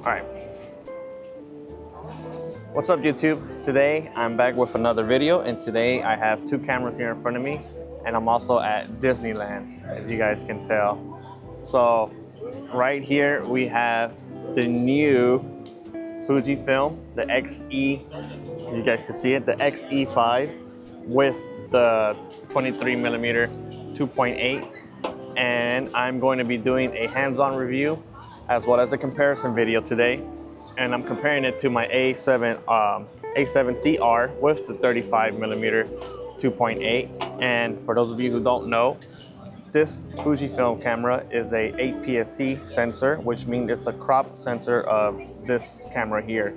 Alright. What's up YouTube? Today I'm back with another video, and today I have two cameras here in front of me, and I'm also at Disneyland, if you guys can tell. So right here we have the new Fujifilm, the X-E, you guys can see it, the X-E5 with the 23mm 2.8, and I'm going to be doing a hands-on review as well as a comparison video today, and I'm comparing it to my A7CR with the 35mm 2.8. And for those of you who don't know, this Fujifilm camera is a APS-C sensor, which means it's a cropped sensor of this camera here.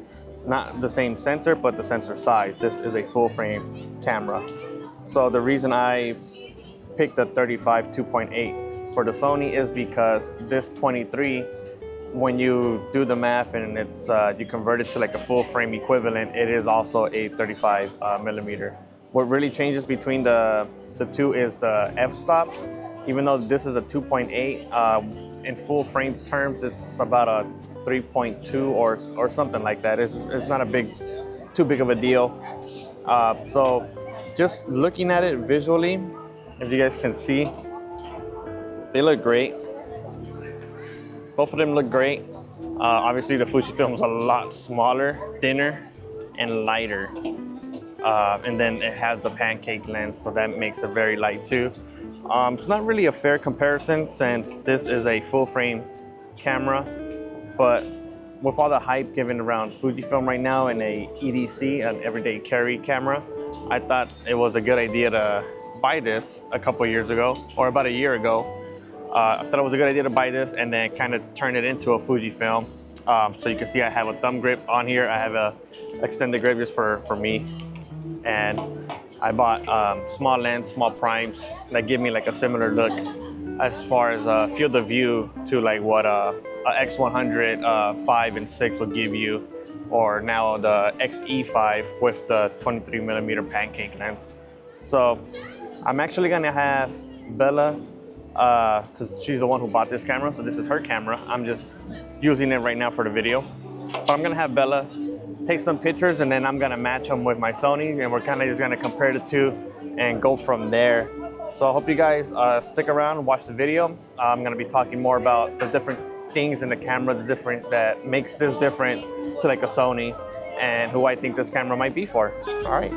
Not the same sensor, but the sensor size. This is a full frame camera. So the reason I picked the 35 2.8 for the Sony is because this 23, when you do the math and it's you convert it to like a full frame equivalent, it is also a 35mm. What really changes between the two is the f-stop. Even though this is a 2.8, in full frame terms, it's about a 3.2 or something like that. It's not too big of a deal. So just looking at it visually, if you guys can see, they look great. Both of them look great. Obviously the Fujifilm is a lot smaller, thinner, and lighter. And then it has the pancake lens, so that makes it very light too. It's not really a fair comparison since this is a full frame camera, but with all the hype given around Fujifilm right now and a EDC, an everyday carry camera, I thought it was a good idea to buy this a couple years ago, or about a year ago. I thought it was a good idea to buy this and then kind of turn it into a Fujifilm. So you can see I have a thumb grip on here. I have a extended grip just for me. And I bought small lens, small primes that give me like a similar look as far as field of view to like what a X100 5 and 6 will give you, or now the X-E5 with the 23mm pancake lens. So I'm actually gonna have Bella, because she's the one who bought this camera, so this is her camera. I'm just using it right now for the video. But I'm gonna have Bella take some pictures, and then I'm gonna match them with my Sony, and we're kind of just gonna compare the two and go from there. So I hope you guys stick around and watch the video. I'm gonna be talking more about the different things in the camera, that makes this different to like a Sony, and who I think this camera might be for. All right.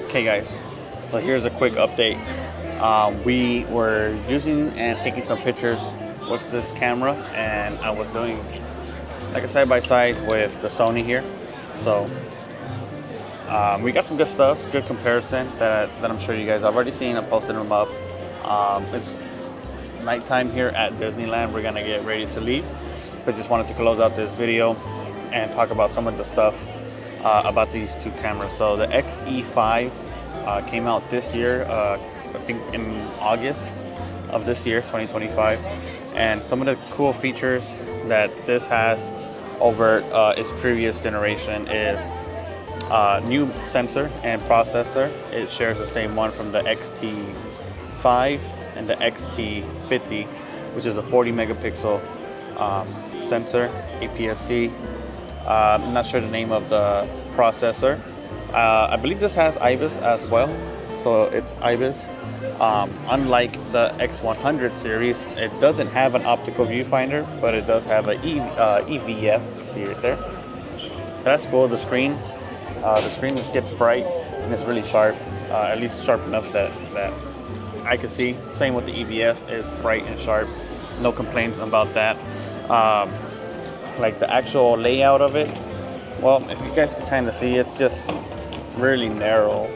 Okay guys, so here's a quick update. We were using and taking some pictures with this camera, and I was doing like a side-by-side with the Sony here. So we got some good stuff, good comparison that I'm sure you guys have already seen. I posted them up. It's nighttime here at Disneyland. We're gonna get ready to leave, but just wanted to close out this video and talk about some of the stuff about these two cameras. So the X-E5 came out this year, I think in August of this year, 2025. And some of the cool features that this has over its previous generation is new sensor and processor. It shares the same one from the X-T5 and the XT50, which is a 40 megapixel sensor, APS-C. I'm not sure the name of the processor. I believe this has IBIS as well, so it's IBIS. Unlike the X100 series, it doesn't have an optical viewfinder, but it does have an EVF. See right there. That's cool. The screen gets bright and it's really sharp, at least sharp enough that I can see. Same with the EVF, it's bright and sharp. No complaints about that. Like the actual layout of it, well, if you guys can kind of see, it's just really narrow.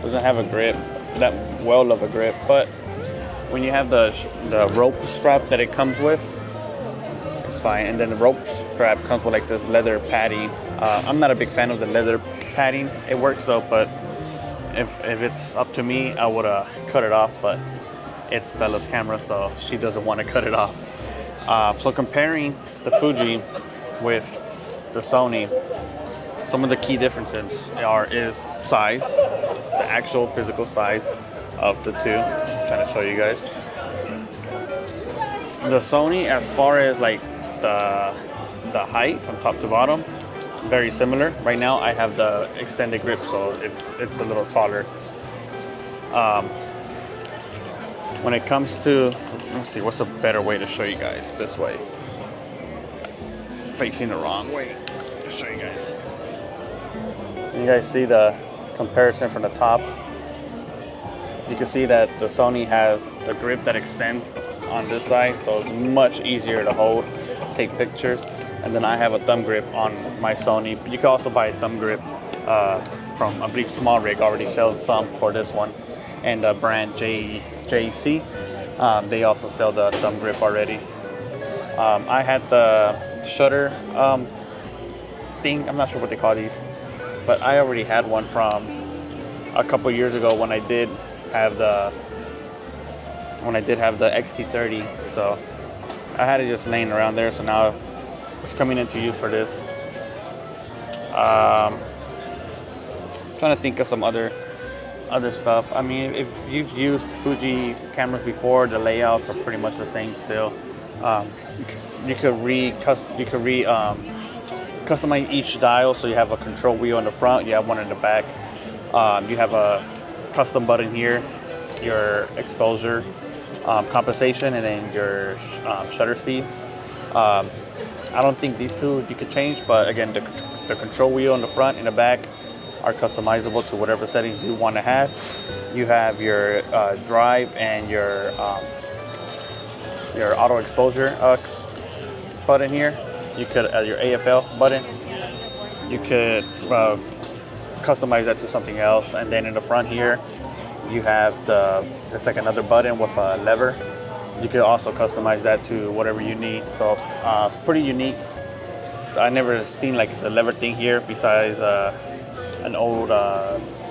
Doesn't have a grip, that well of a grip. But when you have the rope strap that it comes with, it's fine. And then the rope strap comes with like this leather padding. I'm not a big fan of the leather padding. It works though, but if it's up to me, I would cut it off. But it's Bella's camera, so she doesn't want to cut it off. So comparing the Fuji with the Sony, some of the key differences is size, the actual physical size of the two. I'm trying to show you guys. The Sony, as far as like the height from top to bottom, very similar. Right now I have the extended grip, so it's a little taller. When it comes to, let me see, what's a better way to show you guys this way? Facing the wrong way to show you guys. You guys see the comparison from the top. You can see that the Sony has the grip that extends on this side, so it's much easier to hold, take pictures. And then I have a thumb grip on my Sony. You can also buy a thumb grip from, I believe, Small Rig already sells some for this one. And the brand JC, they also sell the thumb grip already. I had the shutter thing, I'm not sure what they call these, but I already had one from a couple years ago when I did have the XT30, so I had it just laying around there, so now it's coming into use for this. Trying to think of some other stuff. I mean, if you've used Fuji cameras before, the layouts are pretty much the same still. You could customize each dial, so you have a control wheel in the front, you have one in the back. You have a custom button here, your exposure, compensation, and then your shutter speeds. I don't think these two you could change, but again, the control wheel in the front and the back are customizable to whatever settings you want to have. You have your drive and your auto exposure button here. You could your AFL button. You could customize that to something else. And then in the front here, you have it's like another button with a lever. You could also customize that to whatever you need. So it's pretty unique. I never seen like the lever thing here besides an old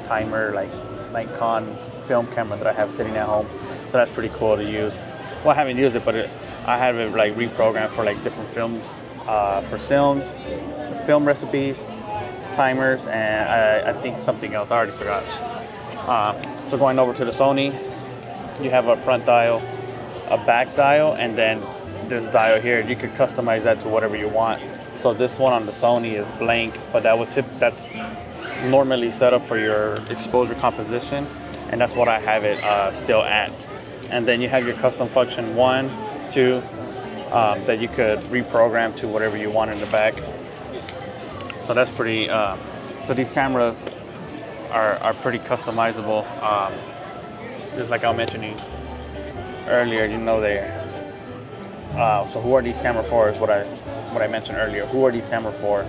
timer, like Nikon film camera that I have sitting at home. So that's pretty cool to use. Well, I haven't used it, but I have it like reprogrammed for like different films, for film recipes, timers, and I think something else. I already forgot. So going over to the Sony, you have a front dial, a back dial, and then this dial here. You could customize that to whatever you want. So this one on the Sony is blank, but that's normally set up for your exposure composition, and that's what I have it still at. And then you have your custom function 1, 2, that you could reprogram to whatever you want in the back. So that's pretty. So these cameras are pretty customizable. Just like I was mentioning earlier, you know, so who are these cameras for? Is what I mentioned earlier. Who are these cameras for?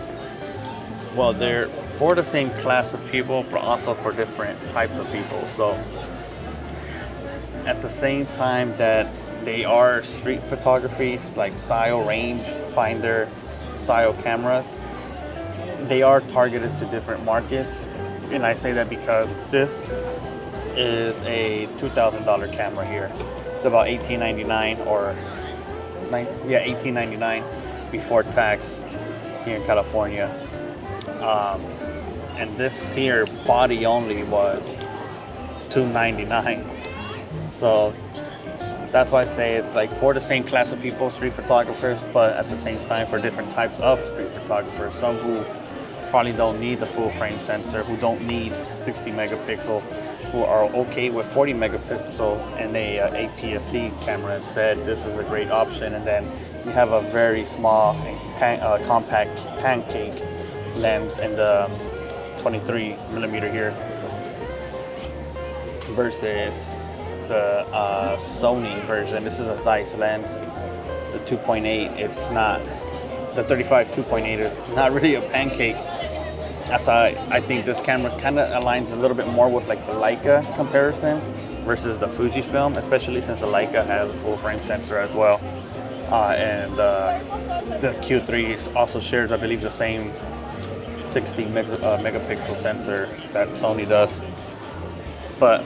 Well, they're for the same class of people, but also for different types of people. So at the same time that they are street photography, like style range finder style cameras, they are targeted to different markets. And I say that because this is a $2,000 camera here. It's about $18.99 or $18.99 before tax here in California. And this here body only was $299. So that's why I say it's like for the same class of people, street photographers, but at the same time for different types of street photographers. Some who probably don't need the full frame sensor, who don't need 60 megapixel, who are okay with 40 megapixels and a APS-C camera instead. This is a great option. And then you have a very small compact pancake lens in the 23 millimeter here versus the Sony version. This is a Zeiss lens, the 2.8. It's not, the 35 2.8 is not really a pancake. That's why I think this camera kind of aligns a little bit more with like the Leica comparison versus the Fujifilm, especially since the Leica has a full frame sensor as well. And the Q3 also shares, I believe, the same 60 megapixel sensor that Sony does. But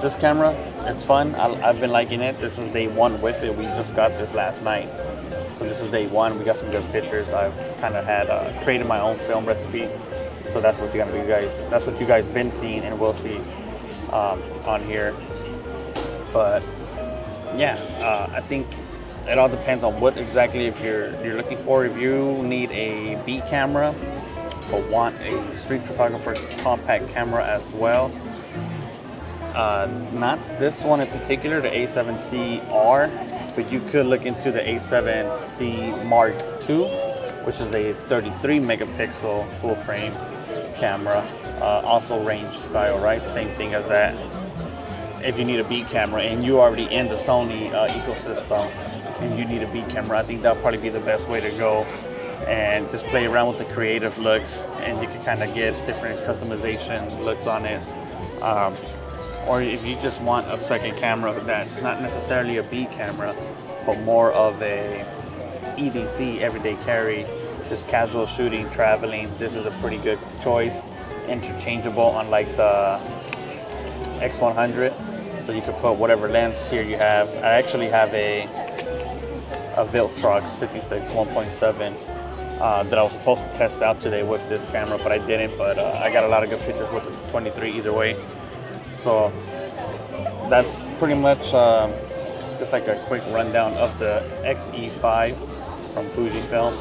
this camera, it's fun. I've been liking it. This is day one with it. We just got this last night. So this is day one. We got some good pictures. I've kind of had created my own film recipe. So that's what you're gonna be guys. That's what you guys been seeing and will see on here. But yeah, I think it all depends on what exactly if you're looking for. If you need a B camera but want a street photographer's compact camera as well. Not this one in particular, the A7CR, but you could look into the A7C Mark II, which is a 33 megapixel full frame camera, also range style, right? Same thing as that. If you need a B camera and you're already in the Sony ecosystem and you need a B camera, I think that'll probably be the best way to go and just play around with the creative looks, and you can kind of get different customization looks on it. Or if you just want a second camera that's not necessarily a B camera, but more of a EDC, everyday carry, just casual shooting, traveling, this is a pretty good choice. Interchangeable, unlike the X100. So you can put whatever lens here you have. I actually have a Viltrox 56 1.7 that I was supposed to test out today with this camera, but I didn't. But I got a lot of good pictures with the 23 either way. So that's pretty much just like a quick rundown of the X-E5 from Fujifilm.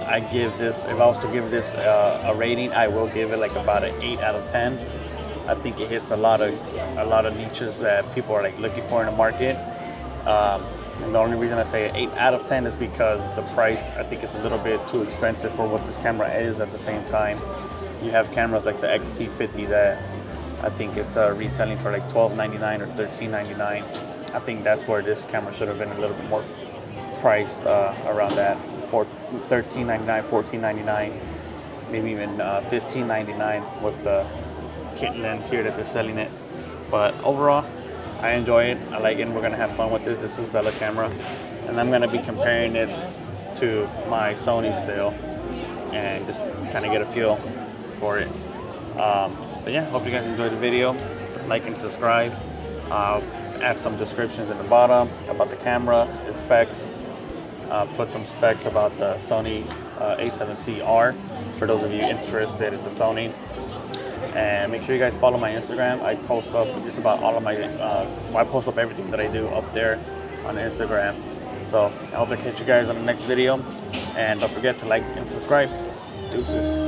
I give this, if I was to give this a rating, I will give it like about an 8 out of 10. I think it hits a lot of niches that people are like looking for in the market. And the only reason I say an 8 out of 10 is because the price, I think it's a little bit too expensive for what this camera is. At the same time, you have cameras like the X-T50 that I think it's retailing for like $12.99 or $13.99. I think that's where this camera should have been a little bit more priced around that, for $13.99, $14.99, maybe even $15.99 with the kit lens here that they're selling it. But overall, I enjoy it. I like it, and we're gonna have fun with this. This is Bella camera, and I'm gonna be comparing it to my Sony still, and just kind of get a feel for it. But yeah, hope you guys enjoyed the video. Like and subscribe. Add some descriptions in the bottom about the camera, the specs. Put some specs about the Sony A7CR for those of you interested in the Sony. And make sure you guys follow my Instagram. I post up just about all of my, I post up everything that I do up there on Instagram. So I hope to catch you guys on the next video. And don't forget to like and subscribe. Deuces.